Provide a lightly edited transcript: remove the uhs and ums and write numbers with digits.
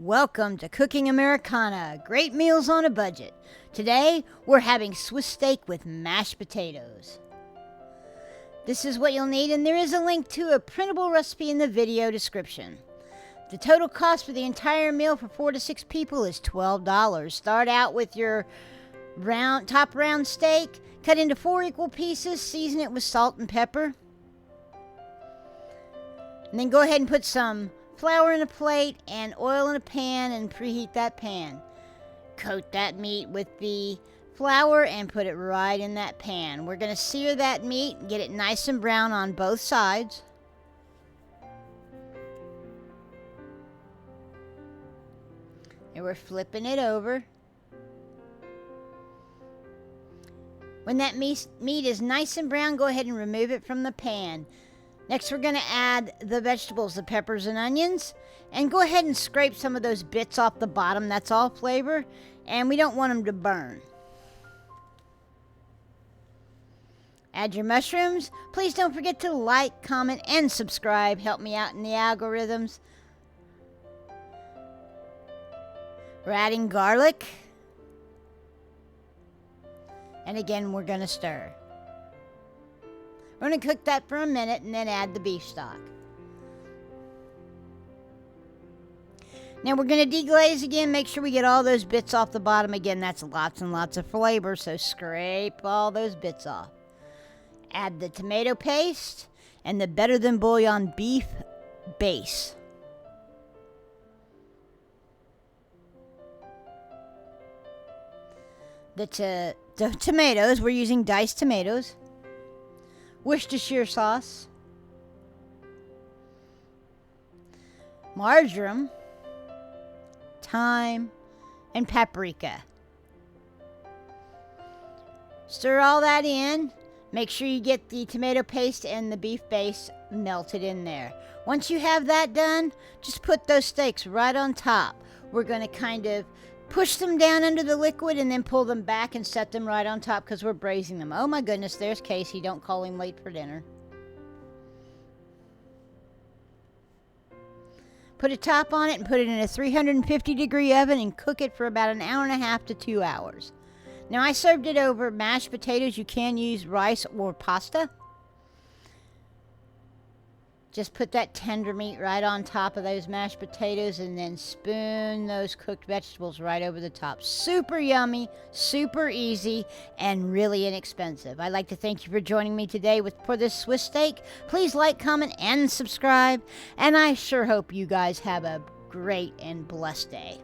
Welcome to Cooking Americana, great meals on a budget. Today, we're having Swiss steak with mashed potatoes. This is what you'll need, and there is a link to a printable recipe in the video description. The total cost for the entire meal for 4 to 6 people is $12. Start out with your top round steak, cut into 4 equal pieces, season it with salt and pepper. And then go ahead and put some flour in a plate and oil in a pan and preheat that pan. Coat that meat with the flour and put it right in that pan. We're going to sear that meat and get it nice and brown on both sides. And we're flipping it over. When that meat is nice and brown, go ahead and remove it from the pan. Next, we're going to add the vegetables, the peppers and onions, and go ahead and scrape some of those bits off the bottom. That's all flavor, and we don't want them to burn. Add your mushrooms. Please don't forget to like, comment, and subscribe. Help me out in the algorithms. We're adding garlic. And again, we're going to stir. We're going to cook that for a minute and then add the beef stock. Now we're going to deglaze again. Make sure we get all those bits off the bottom. Again, that's lots and lots of flavor, so scrape all those bits off. Add the tomato paste and the Better Than Bouillon beef base. The tomatoes, we're using diced tomatoes. Worcestershire sauce, marjoram, thyme, and paprika. Stir all that in. Make sure you get the tomato paste and the beef base melted in there. Once you have that done, just put those steaks right on top. We're going to kind of push them down under the liquid and then pull them back and set them right on top because we're braising them. Oh my goodness, there's Casey. Don't call him late for dinner. Put a top on it and put it in a 350-degree oven and cook it for about an hour and a half to 2 hours. Now I served it over mashed potatoes. You can use rice or pasta. Just put that tender meat right on top of those mashed potatoes and then spoon those cooked vegetables right over the top. Super yummy, super easy, and really inexpensive. I'd like to thank you for joining me today for this Swiss steak. Please like, comment, and subscribe. And I sure hope you guys have a great and blessed day.